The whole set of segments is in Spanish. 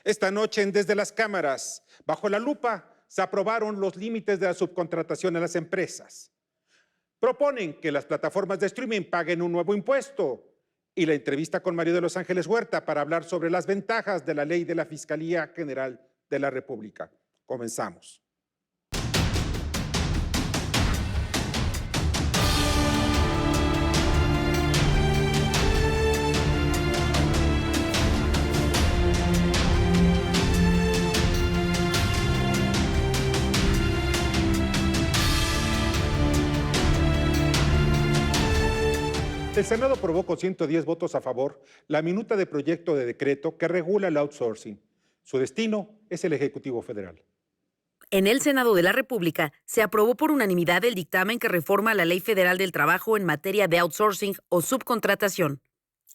Esta noche en Desde las Cámaras, bajo la lupa, se aprobaron los límites de la subcontratación en las empresas. Proponen que las plataformas de streaming paguen un nuevo impuesto. Y la entrevista con Mario de los Ángeles Huerta para hablar sobre las ventajas de la ley de la Fiscalía General de la República. Comenzamos. El Senado aprobó con 110 votos a favor la minuta de proyecto de decreto que regula el outsourcing. Su destino es el Ejecutivo Federal. En el Senado de la República se aprobó por unanimidad el dictamen que reforma la Ley Federal del Trabajo en materia de outsourcing o subcontratación.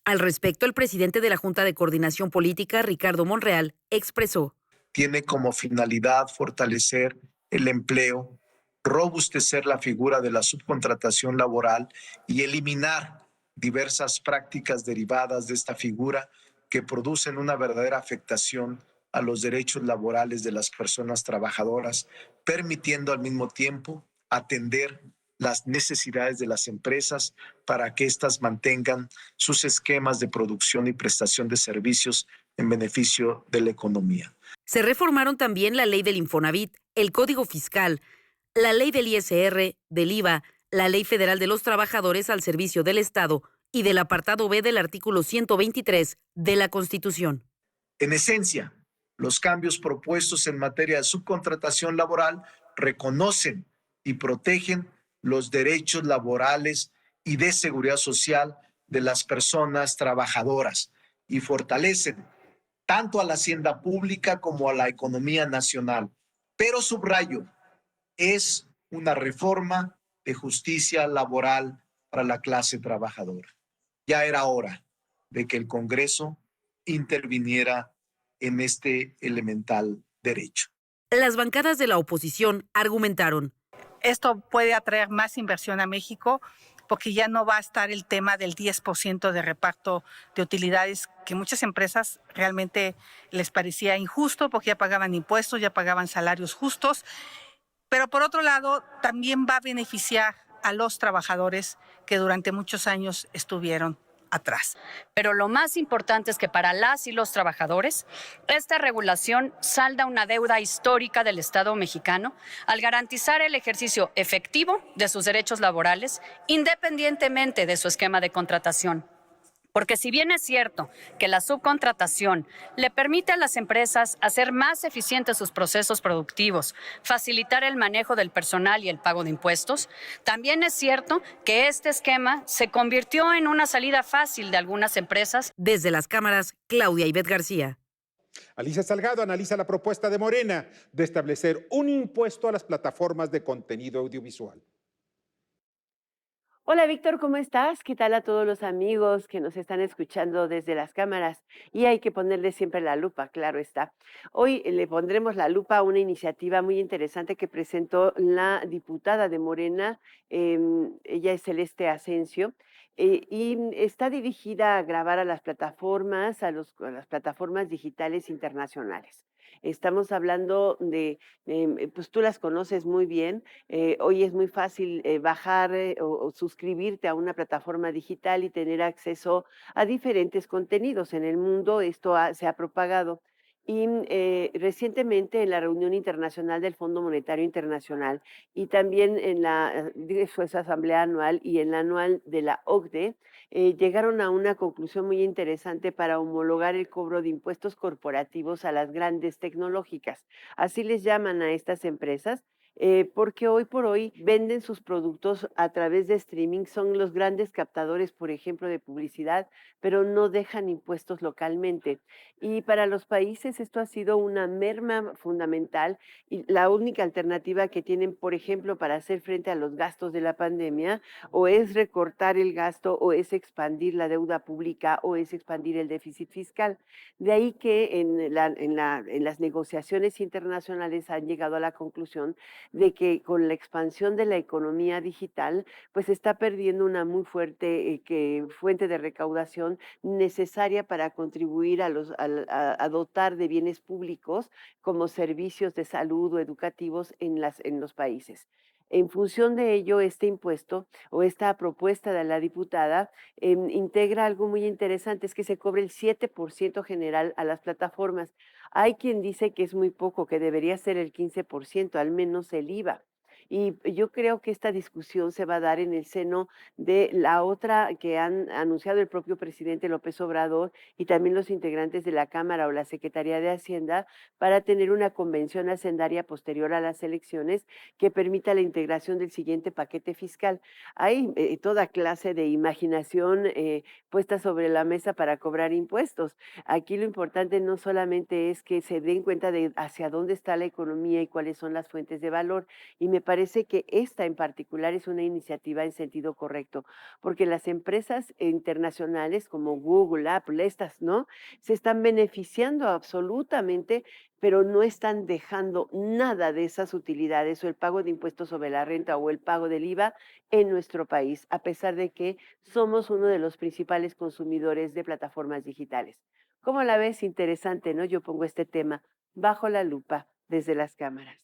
Al respecto, el presidente de la Junta de Coordinación Política, Ricardo Monreal, expresó: tiene como finalidad fortalecer el empleo, robustecer la figura de la subcontratación laboral y eliminar diversas prácticas derivadas de esta figura que producen una verdadera afectación a los derechos laborales de las personas trabajadoras, permitiendo al mismo tiempo atender las necesidades de las empresas para que éstas mantengan sus esquemas de producción y prestación de servicios en beneficio de la economía. Se reformaron también la ley del Infonavit, el Código Fiscal, la ley del ISR, del IVA, la Ley Federal de los Trabajadores al Servicio del Estado y del apartado B del artículo 123 de la Constitución. En esencia, los cambios propuestos en materia de subcontratación laboral reconocen y protegen los derechos laborales y de seguridad social de las personas trabajadoras y fortalecen tanto a la hacienda pública como a la economía nacional. Pero subrayo, es una reforma de justicia laboral para la clase trabajadora. Ya era hora de que el Congreso interviniera en este elemental derecho. Las bancadas de la oposición argumentaron: esto puede atraer más inversión a México porque ya no va a estar el tema del 10% de reparto de utilidades que muchas empresas realmente les parecía injusto porque ya pagaban impuestos, ya pagaban salarios justos. Pero por otro lado, también va a beneficiar a los trabajadores que durante muchos años estuvieron atrás. Pero lo más importante es que para las y los trabajadores, esta regulación salda una deuda histórica del Estado mexicano al garantizar el ejercicio efectivo de sus derechos laborales, independientemente de su esquema de contratación. Porque si bien es cierto que la subcontratación le permite a las empresas hacer más eficientes sus procesos productivos, facilitar el manejo del personal y el pago de impuestos, también es cierto que este esquema se convirtió en una salida fácil de algunas empresas. Desde las cámaras, Claudia Ivette García. Alicia Salgado analiza la propuesta de Morena de establecer un impuesto a las plataformas de contenido audiovisual. Hola Víctor, ¿cómo estás? ¿Qué tal a todos los amigos que nos están escuchando desde las cámaras? Y hay que ponerle siempre la lupa, claro está. Hoy le pondremos la lupa a una iniciativa muy interesante que presentó la diputada de Morena, ella es Celeste Asensio, y está dirigida a grabar a las plataformas, a las plataformas digitales internacionales. Estamos hablando de, pues tú las conoces muy bien. Hoy es muy fácil bajar o suscribirte a una plataforma digital y tener acceso a diferentes contenidos. En el mundo esto se ha propagado. Y recientemente en la reunión internacional del Fondo Monetario Internacional y también en la su asamblea anual y en la anual de la OCDE, llegaron a una conclusión muy interesante para homologar el cobro de impuestos corporativos a las grandes tecnológicas. Así les llaman a estas empresas. Porque hoy por hoy venden sus productos a través de streaming, son los grandes captadores, por ejemplo, de publicidad, pero no dejan impuestos localmente. Y para los países esto ha sido una merma fundamental y la única alternativa que tienen, por ejemplo, para hacer frente a los gastos de la pandemia, o es recortar el gasto, o es expandir la deuda pública, o es expandir el déficit fiscal. De ahí que en las negociaciones internacionales han llegado a la conclusión de que con la expansión de la economía digital, pues se está perdiendo una muy fuerte fuente de recaudación necesaria para contribuir a dotar de bienes públicos como servicios de salud o educativos en los países. En función de ello, este impuesto o esta propuesta de la diputada integra algo muy interesante, es que se cobre el 7% general a las plataformas. Hay quien dice que es muy poco, que debería ser el 15%, al menos el IVA. Y yo creo que esta discusión se va a dar en el seno de la otra que han anunciado el propio presidente López Obrador y también los integrantes de la Cámara o la Secretaría de Hacienda para tener una convención hacendaria posterior a las elecciones que permita la integración del siguiente paquete fiscal. Hay toda clase de imaginación puesta sobre la mesa para cobrar impuestos. Aquí lo importante no solamente es que se den cuenta de hacia dónde está la economía y cuáles son las fuentes de valor, y me parece que esta en particular es una iniciativa en sentido correcto, porque las empresas internacionales como Google, Apple, estas, ¿no? Se están beneficiando absolutamente, pero no están dejando nada de esas utilidades o el pago de impuestos sobre la renta o el pago del IVA en nuestro país, a pesar de que somos uno de los principales consumidores de plataformas digitales. ¿Cómo la ves? Interesante, ¿no? Yo pongo este tema bajo la lupa desde las cámaras.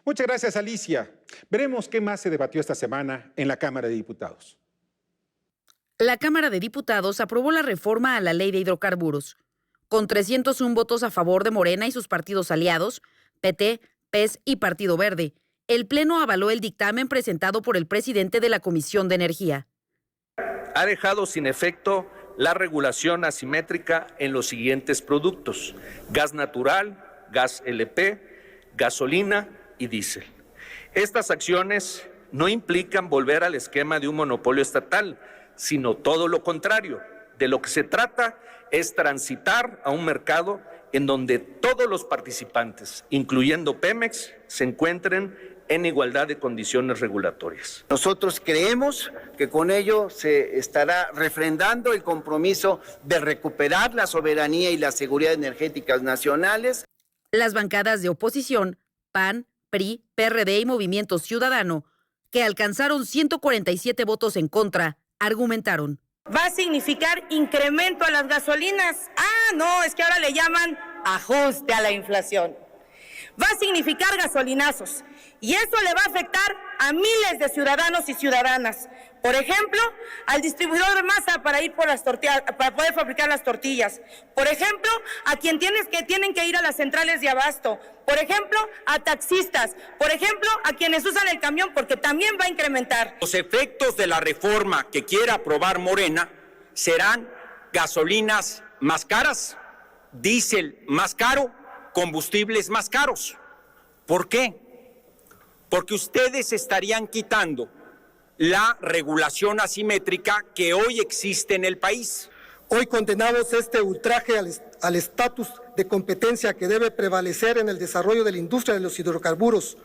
Muchas gracias, Alicia. Veremos qué más se debatió esta semana en la Cámara de Diputados. La Cámara de Diputados aprobó la reforma a la Ley de Hidrocarburos. Con 301 votos a favor de Morena y sus partidos aliados, PT, PES y Partido Verde, el Pleno avaló el dictamen presentado por el presidente de la Comisión de Energía. Ha dejado sin efecto la regulación asimétrica en los siguientes productos: gas natural, gas LP, gasolina y diésel. Estas acciones no implican volver al esquema de un monopolio estatal, sino todo lo contrario. De lo que se trata es transitar a un mercado en donde todos los participantes, incluyendo Pemex, se encuentren en igualdad de condiciones regulatorias. Nosotros creemos que con ello se estará refrendando el compromiso de recuperar la soberanía y la seguridad energéticas nacionales. Las bancadas de oposición, PAN, PRI, PRD y Movimiento Ciudadano, que alcanzaron 147 votos en contra, argumentaron: va a significar incremento a las gasolinas. No, es que ahora le llaman ajuste a la inflación. Va a significar gasolinazos y eso le va a afectar a miles de ciudadanos y ciudadanas. Por ejemplo, al distribuidor de masa para ir por las tortillas, para poder fabricar las tortillas. Por ejemplo, a quien tienen que ir a las centrales de abasto. Por ejemplo, a taxistas. Por ejemplo, a quienes usan el camión, porque también va a incrementar. Los efectos de la reforma que quiera aprobar Morena serán gasolinas más caras, diésel más caro, combustibles más caros. ¿Por qué? Porque ustedes estarían quitando la regulación asimétrica que hoy existe en el país. Hoy condenamos este ultraje al estatus de competencia que debe prevalecer en el desarrollo de la industria de los hidrocarburos,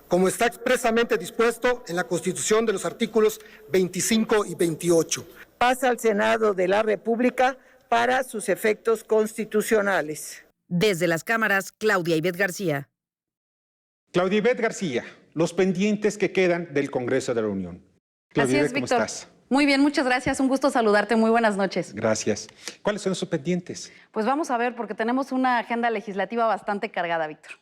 como está expresamente dispuesto en la Constitución de los artículos 25 y 28. Pasa al Senado de la República para sus efectos constitucionales. Desde las cámaras, Claudia Ivette García. Claudia Ivette García, los pendientes que quedan del Congreso de la Unión. Claudia Ivette, ¿cómo estás? Muy bien, muchas gracias. Un gusto saludarte. Muy buenas noches. Gracias. ¿Cuáles son esos pendientes? Pues vamos a ver, porque tenemos una agenda legislativa bastante cargada, Víctor.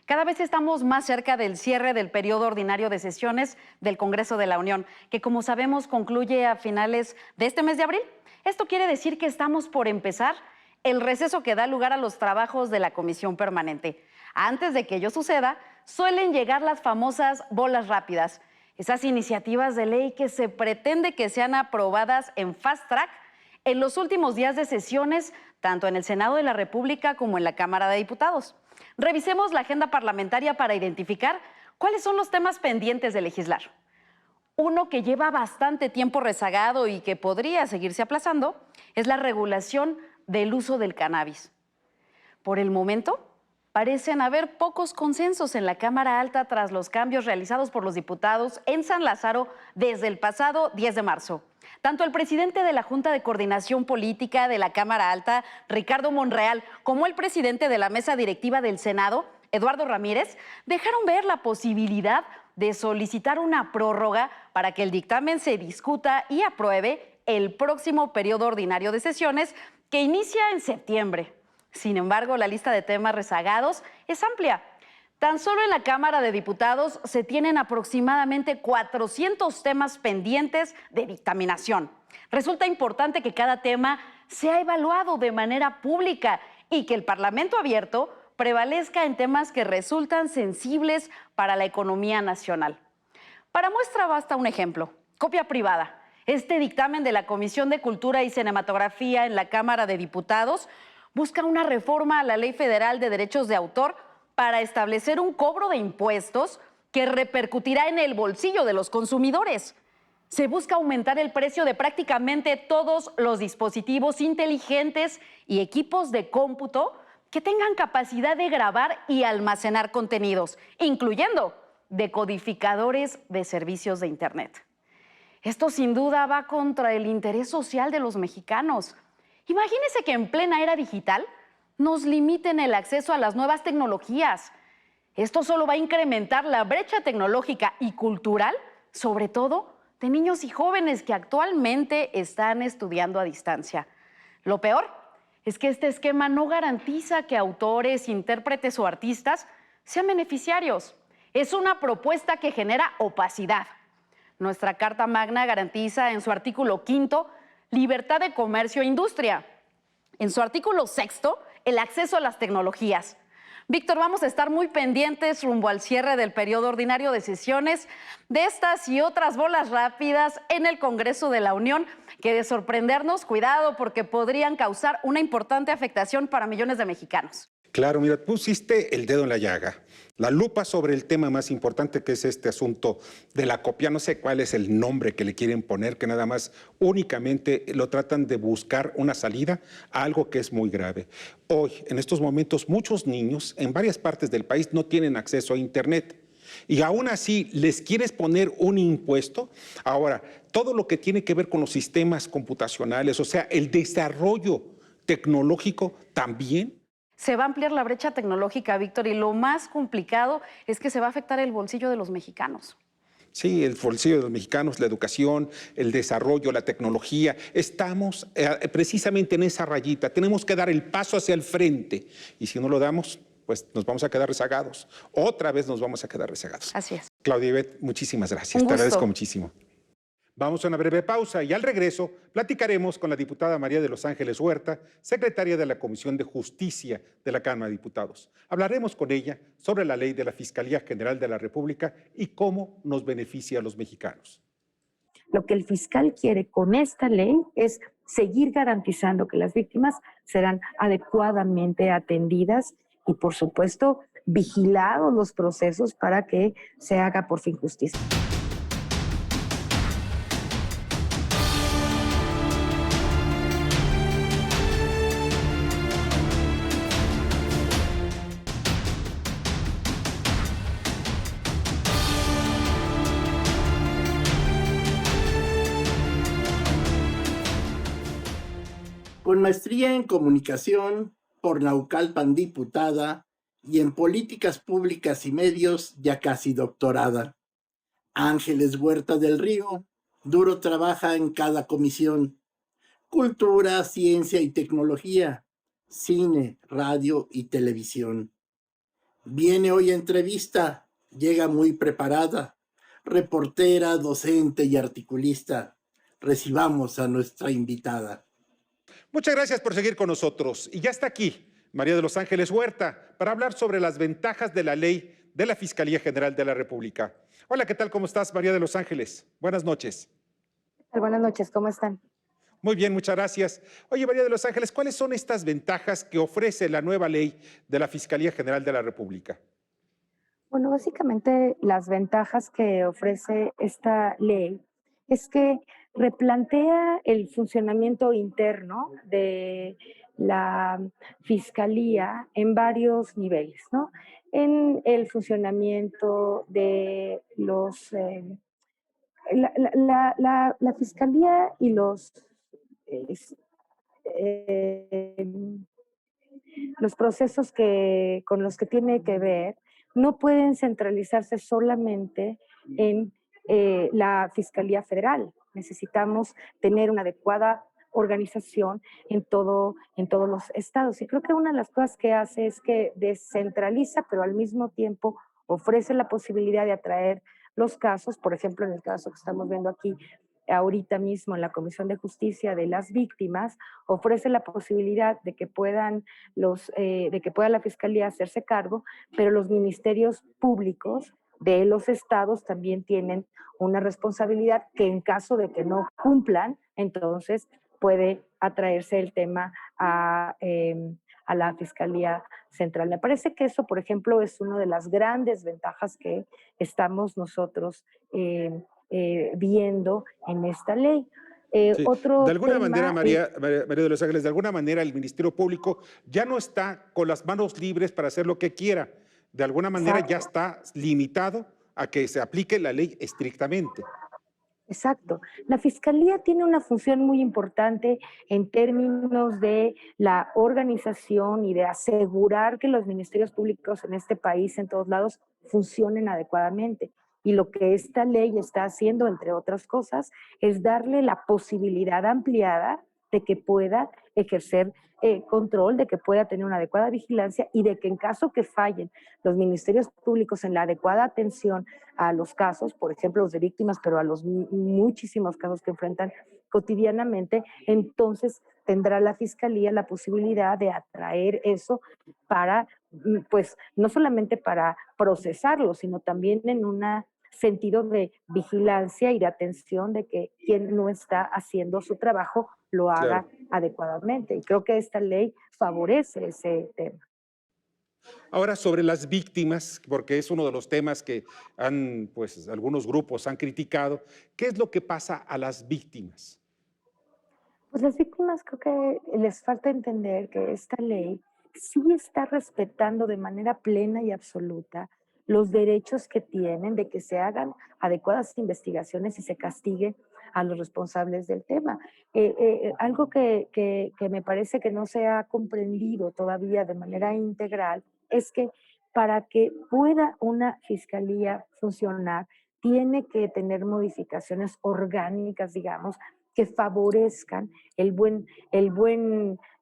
Cada vez estamos más cerca del cierre del periodo ordinario de sesiones del Congreso de la Unión, que como sabemos concluye a finales de este mes de abril. Esto quiere decir que estamos por empezar el receso que da lugar a los trabajos de la Comisión Permanente. Antes de que ello suceda, suelen llegar las famosas bolas rápidas, esas iniciativas de ley que se pretende que sean aprobadas en fast track en los últimos días de sesiones, tanto en el Senado de la República como en la Cámara de Diputados. Revisemos la agenda parlamentaria para identificar cuáles son los temas pendientes de legislar. Uno que lleva bastante tiempo rezagado y que podría seguirse aplazando es la regulación del uso del cannabis. Por el momento, parecen haber pocos consensos en la Cámara Alta tras los cambios realizados por los diputados en San Lázaro desde el pasado 10 de marzo. Tanto el presidente de la Junta de Coordinación Política de la Cámara Alta, Ricardo Monreal, como el presidente de la mesa directiva del Senado Eduardo Ramírez, dejaron ver la posibilidad de solicitar una prórroga para que el dictamen se discuta y apruebe el próximo periodo ordinario de sesiones que inicia en septiembre. Sin embargo, la lista de temas rezagados es amplia. Tan solo en la Cámara de Diputados se tienen aproximadamente 400 temas pendientes de dictaminación. Resulta importante que cada tema sea evaluado de manera pública y que el Parlamento abierto prevalezca en temas que resultan sensibles para la economía nacional. Para muestra basta un ejemplo: copia privada. Este dictamen de la Comisión de Cultura y Cinematografía en la Cámara de Diputados busca una reforma a la Ley Federal de Derechos de Autor para establecer un cobro de impuestos que repercutirá en el bolsillo de los consumidores. Se busca aumentar el precio de prácticamente todos los dispositivos inteligentes y equipos de cómputo que tengan capacidad de grabar y almacenar contenidos, incluyendo decodificadores de servicios de Internet. Esto sin duda va contra el interés social de los mexicanos. Imagínense que en plena era digital nos limiten el acceso a las nuevas tecnologías. Esto solo va a incrementar la brecha tecnológica y cultural, sobre todo de niños y jóvenes que actualmente están estudiando a distancia. Lo peor es que este esquema no garantiza que autores, intérpretes o artistas sean beneficiarios. Es una propuesta que genera opacidad. Nuestra Carta Magna garantiza en su artículo 5 libertad de comercio e industria. En su artículo 6, el acceso a las tecnologías. Víctor, vamos a estar muy pendientes rumbo al cierre del periodo ordinario de sesiones de estas y otras bolas rápidas en el Congreso de la Unión, que de sorprendernos, cuidado, porque podrían causar una importante afectación para millones de mexicanos. Claro, mira, pusiste el dedo en la llaga. La lupa sobre el tema más importante, que es este asunto de la copia. No sé cuál es el nombre que le quieren poner, que nada más únicamente lo tratan de buscar una salida a algo que es muy grave. Hoy, en estos momentos, muchos niños en varias partes del país no tienen acceso a Internet. Y aún así, ¿les quieres poner un impuesto? Ahora, todo lo que tiene que ver con los sistemas computacionales, o sea, el desarrollo tecnológico también. Se va a ampliar la brecha tecnológica, Víctor, y lo más complicado es que se va a afectar el bolsillo de los mexicanos. Sí, el bolsillo de los mexicanos, la educación, el desarrollo, la tecnología. Estamos precisamente en esa rayita. Tenemos que dar el paso hacia el frente. Y si no lo damos, pues nos vamos a quedar rezagados. Otra vez nos vamos a quedar rezagados. Así es. Claudia Ivette, muchísimas gracias. Un Te gusto. agradezco muchísimo. Vamos a una breve pausa y al regreso platicaremos con la diputada María de Los Ángeles Huerta, secretaria de la Comisión de Justicia de la Cámara de Diputados. Hablaremos con ella sobre la ley de la Fiscalía General de la República y cómo nos beneficia a los mexicanos. Lo que el fiscal quiere con esta ley es seguir garantizando que las víctimas serán adecuadamente atendidas y, por supuesto, vigilados los procesos para que se haga por fin justicia. Con maestría en comunicación por Naucalpan diputada y en políticas públicas y medios ya casi doctorada. Ángeles Huerta del Río duro trabaja en cada comisión. Cultura, ciencia y tecnología, cine, radio y televisión. Viene hoy a entrevista, llega muy preparada, reportera, docente y articulista. Recibamos a nuestra invitada. Muchas gracias por seguir con nosotros. Y ya está aquí María de Los Ángeles Huerta para hablar sobre las ventajas de la ley de la Fiscalía General de la República. Hola, ¿qué tal? ¿Cómo estás, María de Los Ángeles? Buenas noches. Buenas noches, ¿cómo están? Muy bien, muchas gracias. Oye, María de Los Ángeles, ¿cuáles son estas ventajas que ofrece la nueva ley de la Fiscalía General de la República? Bueno, básicamente las ventajas que ofrece esta ley es que replantea el funcionamiento interno de la Fiscalía en varios niveles, ¿no? En el funcionamiento de los... la Fiscalía y los... los procesos con los que tiene que ver no pueden centralizarse solamente en la Fiscalía Federal. Necesitamos tener una adecuada organización en todos los estados. Y creo que una de las cosas que hace es que descentraliza, pero al mismo tiempo ofrece la posibilidad de atraer los casos, por ejemplo, en el caso que estamos viendo aquí ahorita mismo en la Comisión de Justicia de las víctimas, ofrece la posibilidad de que pueda la Fiscalía hacerse cargo, pero los ministerios públicos de los estados también tienen una responsabilidad que en caso de que no cumplan, entonces puede atraerse el tema a la Fiscalía Central. Me parece que eso, por ejemplo, es una de las grandes ventajas que estamos nosotros viendo en esta ley. Sí. Otro De alguna tema manera, María de los Ángeles, de alguna manera el Ministerio Público ya no está con las manos libres para hacer lo que quiera. De alguna manera ya está limitado a que se aplique la ley estrictamente. Exacto. La Fiscalía tiene una función muy importante en términos de la organización y de asegurar que los ministerios públicos en este país, en todos lados, funcionen adecuadamente. Y lo que esta ley está haciendo, entre otras cosas, es darle la posibilidad ampliada de que pueda ejercer control, de que pueda tener una adecuada vigilancia y de que en caso que fallen los ministerios públicos en la adecuada atención a los casos, por ejemplo los de víctimas, pero a los muchísimos casos que enfrentan cotidianamente, entonces tendrá la Fiscalía la posibilidad de atraer eso para, pues, no solamente para procesarlo, sino también en un sentido de vigilancia y de atención de que quien no está haciendo su trabajo lo haga adecuadamente. Y creo que esta ley favorece ese tema. Ahora, sobre las víctimas, porque es uno de los temas que pues, algunos grupos han criticado, ¿qué es lo que pasa a las víctimas? Pues las víctimas creo que les falta entender que esta ley sí está respetando de manera plena y absoluta los derechos que tienen de que se hagan adecuadas investigaciones y se castigue a los responsables del tema. Algo que me parece que no se ha comprendido todavía de manera integral es que para que pueda una fiscalía funcionar, tiene que tener modificaciones orgánicas, digamos, que favorezcan el buen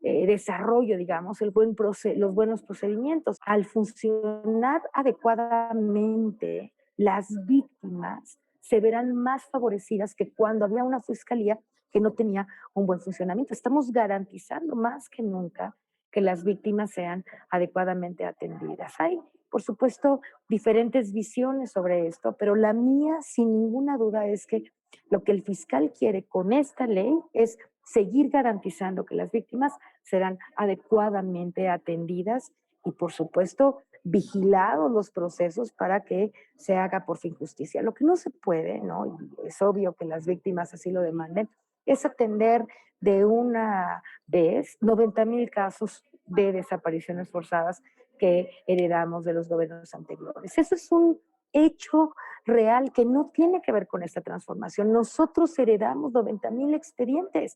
desarrollo, digamos, los buenos procedimientos. Al funcionar adecuadamente, las víctimas se verán más favorecidas que cuando había una fiscalía que no tenía un buen funcionamiento. Estamos garantizando más que nunca que las víctimas sean adecuadamente atendidas. Hay, por supuesto, diferentes visiones sobre esto, pero la mía, sin ninguna duda, es que lo que el fiscal quiere con esta ley es seguir garantizando que las víctimas serán adecuadamente atendidas y, por supuesto, vigilados los procesos para que se haga por fin justicia. Lo que no se puede, ¿no? Y es obvio que las víctimas así lo demanden, es atender de una vez 90,000 casos de desapariciones forzadas que heredamos de los gobiernos anteriores. Eso es un hecho real que no tiene que ver con esta transformación. Nosotros heredamos 90,000 expedientes.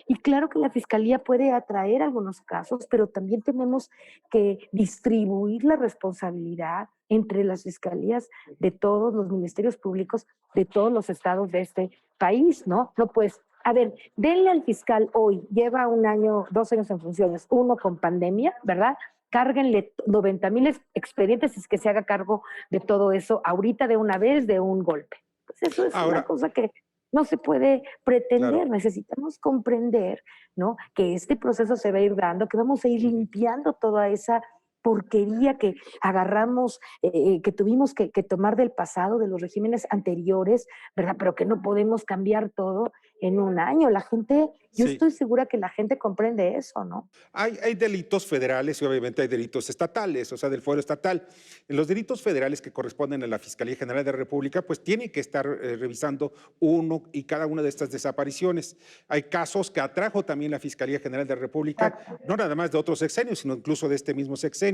Y claro que la Fiscalía puede atraer algunos casos, pero también tenemos que distribuir la responsabilidad entre las fiscalías de todos los ministerios públicos de todos los estados de este país, ¿no? No, pues, a ver, denle al fiscal hoy, lleva 1 año, 2 años en funciones, uno con pandemia, ¿verdad? Cárguenle 90,000 expedientes y que se haga cargo de todo eso ahorita de una vez, de un golpe. Pues eso es una cosa que no se puede pretender. Claro. Necesitamos comprender, ¿no?, que este proceso se va a ir dando, que vamos a ir limpiando toda esa porquería que agarramos, que tuvimos que tomar del pasado, de los regímenes anteriores, ¿verdad? Pero que no podemos cambiar todo en 1 año. La gente, yo estoy segura que la gente comprende eso, ¿no? Hay delitos federales y obviamente hay delitos estatales, o sea, del fuero estatal. Los delitos federales que corresponden a la Fiscalía General de la República, pues tienen que estar revisando uno y cada una de estas desapariciones. Hay casos que atrajo también la Fiscalía General de la República, no nada más de otros sexenios, sino incluso de este mismo sexenio.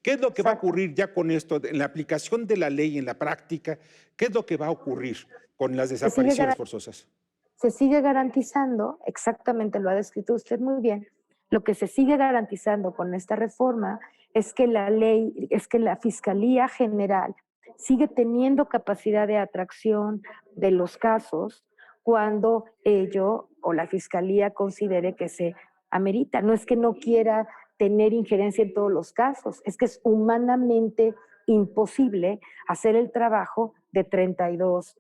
¿Qué es lo que va a ocurrir ya con esto, en la aplicación de la ley, en la práctica? ¿Qué es lo que va a ocurrir con las desapariciones forzosas? Se sigue garantizando, exactamente lo ha descrito usted muy bien, Lo que se sigue garantizando con esta reforma es que la Fiscalía General sigue teniendo capacidad de atracción de los casos cuando ello o la Fiscalía considere que se amerita. No es que no quiera tener injerencia en todos los casos, es que es humanamente imposible hacer el trabajo de 32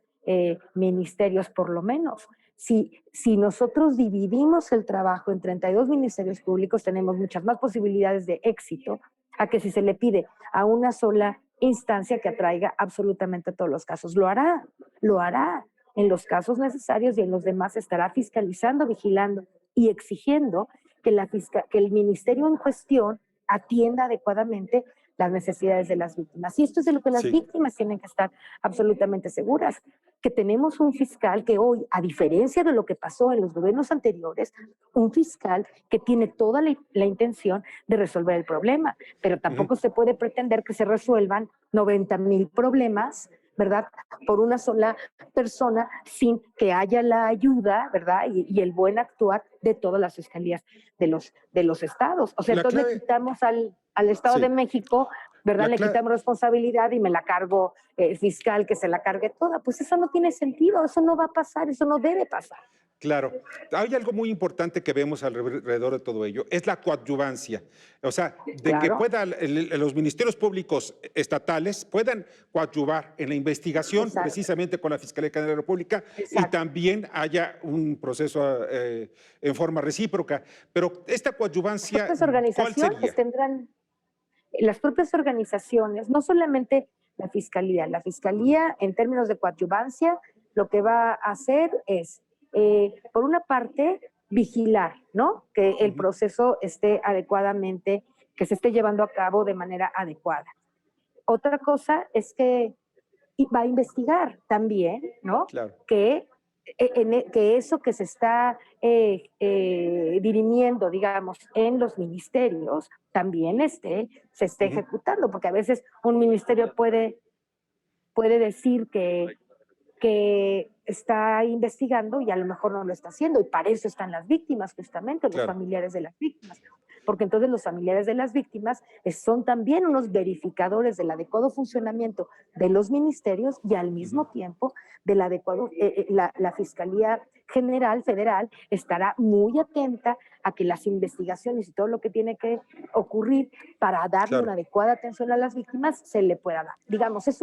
ministerios por lo menos. Si nosotros dividimos el trabajo en 32 ministerios públicos, tenemos muchas más posibilidades de éxito a que si se le pide a una sola instancia que atraiga absolutamente todos los casos. Lo hará en los casos necesarios y en los demás estará fiscalizando, vigilando y exigiendo que el ministerio en cuestión atienda adecuadamente las necesidades de las víctimas. Y esto es de lo que las víctimas tienen que estar absolutamente seguras, que tenemos un fiscal que hoy, a diferencia de lo que pasó en los gobiernos anteriores, un fiscal que tiene toda la intención de resolver el problema, pero tampoco se puede pretender que se resuelvan 90,000 problemas, ¿verdad?, por una sola persona sin que haya la ayuda, ¿verdad?, y el buen actuar de todas las fiscalías de los estados. O sea, entonces le quitamos al Estado de México, ¿verdad?, le quitamos responsabilidad y me la cargo fiscal, que se la cargue toda. Pues eso no tiene sentido, eso no va a pasar, eso no debe pasar. Claro. Hay algo muy importante que vemos alrededor de todo ello, es la coadyuvancia. O sea, de que los ministerios públicos estatales puedan coadyuvar en la investigación, precisamente con la Fiscalía General de la República, y también haya un proceso en forma recíproca. Pero esta coadyuvancia, ¿cuál sería? Las propias organizaciones, no solamente la Fiscalía en términos de coadyuvancia, lo que va a hacer es, por una parte, vigilar, ¿no?, que el proceso esté adecuadamente, que se esté llevando a cabo de manera adecuada. Otra cosa es que va a investigar también, ¿no?, que eso que se está dirimiendo, digamos, en los ministerios, también se esté ejecutando, porque a veces un ministerio puede decir que está investigando y a lo mejor no lo está haciendo, y para eso están las víctimas, justamente, los familiares de las víctimas, porque entonces los familiares de las víctimas son también unos verificadores del adecuado funcionamiento de los ministerios y al mismo tiempo del adecuado, la Fiscalía General Federal estará muy atenta a que las investigaciones y todo lo que tiene que ocurrir para darle una adecuada atención a las víctimas se le pueda dar. Digamos, es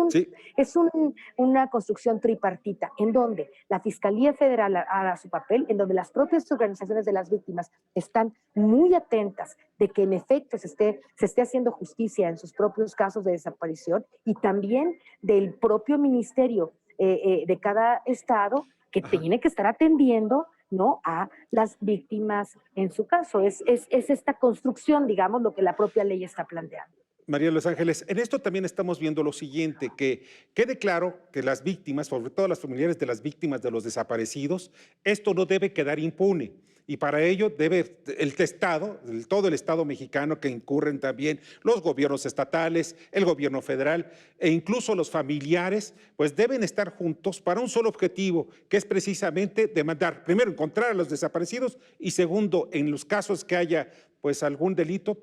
una construcción tripartita en donde la Fiscalía Federal hará su papel, en donde las propias organizaciones de las víctimas están muy atentas de que en efecto se esté haciendo justicia en sus propios casos de desaparición, y también del propio ministerio de cada estado que tiene que estar atendiendo, ¿no?, a las víctimas en su caso. Es esta construcción, digamos, lo que la propia ley está planteando. María de los Ángeles, en esto también estamos viendo lo siguiente, que quede claro que las víctimas, sobre todo las familiares de las víctimas de los desaparecidos, esto no debe quedar impune. Y para ello debe el Estado, todo el Estado mexicano, que incurren también los gobiernos estatales, el gobierno federal e incluso los familiares, pues deben estar juntos para un solo objetivo, que es precisamente demandar, primero, encontrar a los desaparecidos, y segundo, en los casos que haya pues algún delito,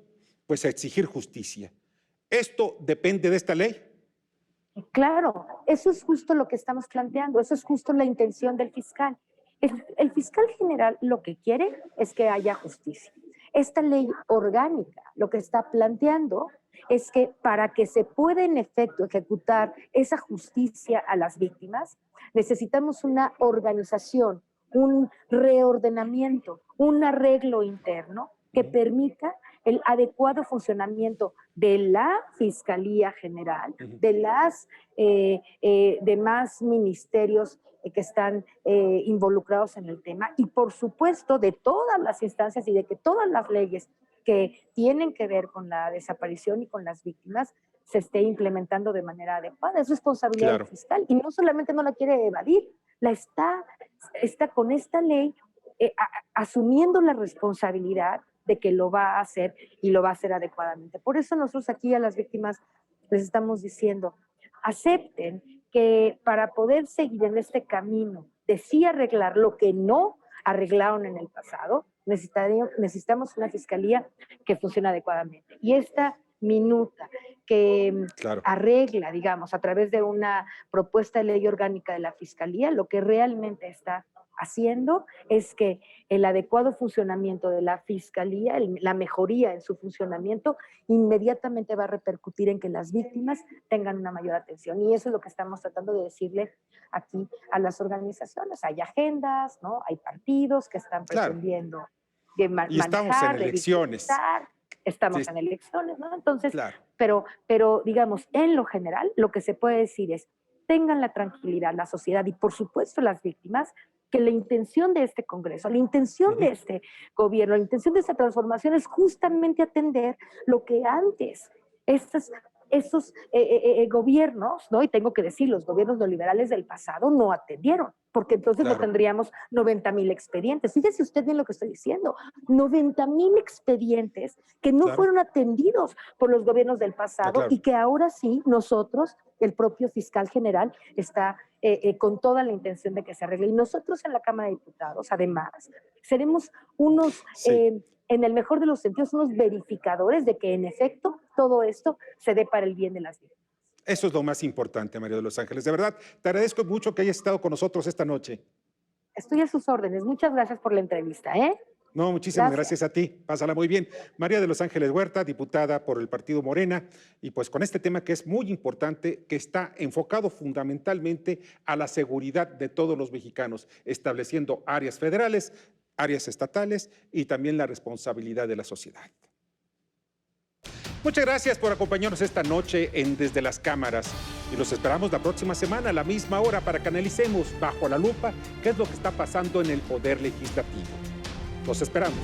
pues exigir justicia. ¿Esto depende de esta ley? Claro, eso es justo lo que estamos planteando, eso es justo la intención del fiscal. El fiscal general lo que quiere es que haya justicia. Esta ley orgánica lo que está planteando es que para que se pueda en efecto ejecutar esa justicia a las víctimas, necesitamos una organización, un reordenamiento, un arreglo interno que permita el adecuado funcionamiento de la Fiscalía General, de las demás ministerios que están involucrados en el tema, y por supuesto de todas las instancias y de que todas las leyes que tienen que ver con la desaparición y con las víctimas se esté implementando de manera adecuada. Es responsabilidad del fiscal, y no solamente no la quiere evadir, la está con esta ley asumiendo la responsabilidad de que lo va a hacer y lo va a hacer adecuadamente. Por eso nosotros aquí a las víctimas les estamos diciendo, acepten que para poder seguir en este camino de sí arreglar lo que no arreglaron en el pasado. Necesitamos una fiscalía que funcione adecuadamente. Y esta minuta que arregla, digamos, a través de una propuesta de ley orgánica de la fiscalía, lo que realmente está haciendo es que el adecuado funcionamiento de la fiscalía, la mejoría en su funcionamiento, inmediatamente va a repercutir en que las víctimas tengan una mayor atención. Y eso es lo que estamos tratando de decirle aquí a las organizaciones. Hay agendas, ¿no? Hay partidos que están pretendiendo y estamos en elecciones. Estamos en elecciones, ¿no? Entonces, pero digamos, en lo general, lo que se puede decir es, tengan la tranquilidad, la sociedad y por supuesto las víctimas, que la intención de este Congreso, la intención de este gobierno, la intención de esta transformación es justamente atender lo que antes estos gobiernos, ¿no? Y tengo que decir, los gobiernos neoliberales del pasado no atendieron, porque entonces no tendríamos 90,000 expedientes. Fíjese usted bien lo que estoy diciendo, 90,000 expedientes que no fueron atendidos por los gobiernos del pasado y que ahora sí nosotros, el propio fiscal general, está con toda la intención de que se arregle. Y nosotros en la Cámara de Diputados, además, seremos unos... en el mejor de los sentidos, unos verificadores de que en efecto todo esto se dé para el bien de las víctimas. Eso es lo más importante, María de los Ángeles. De verdad, te agradezco mucho que hayas estado con nosotros esta noche. Estoy a sus órdenes. Muchas gracias por la entrevista, ¿eh? No, muchísimas gracias a ti. Pásala muy bien. María de los Ángeles Huerta, diputada por el Partido Morena, y pues con este tema que es muy importante, que está enfocado fundamentalmente a la seguridad de todos los mexicanos, estableciendo áreas federales, áreas estatales y también la responsabilidad de la sociedad. Muchas gracias por acompañarnos esta noche en Desde las Cámaras y los esperamos la próxima semana a la misma hora para que analicemos bajo la lupa qué es lo que está pasando en el Poder Legislativo. Los esperamos.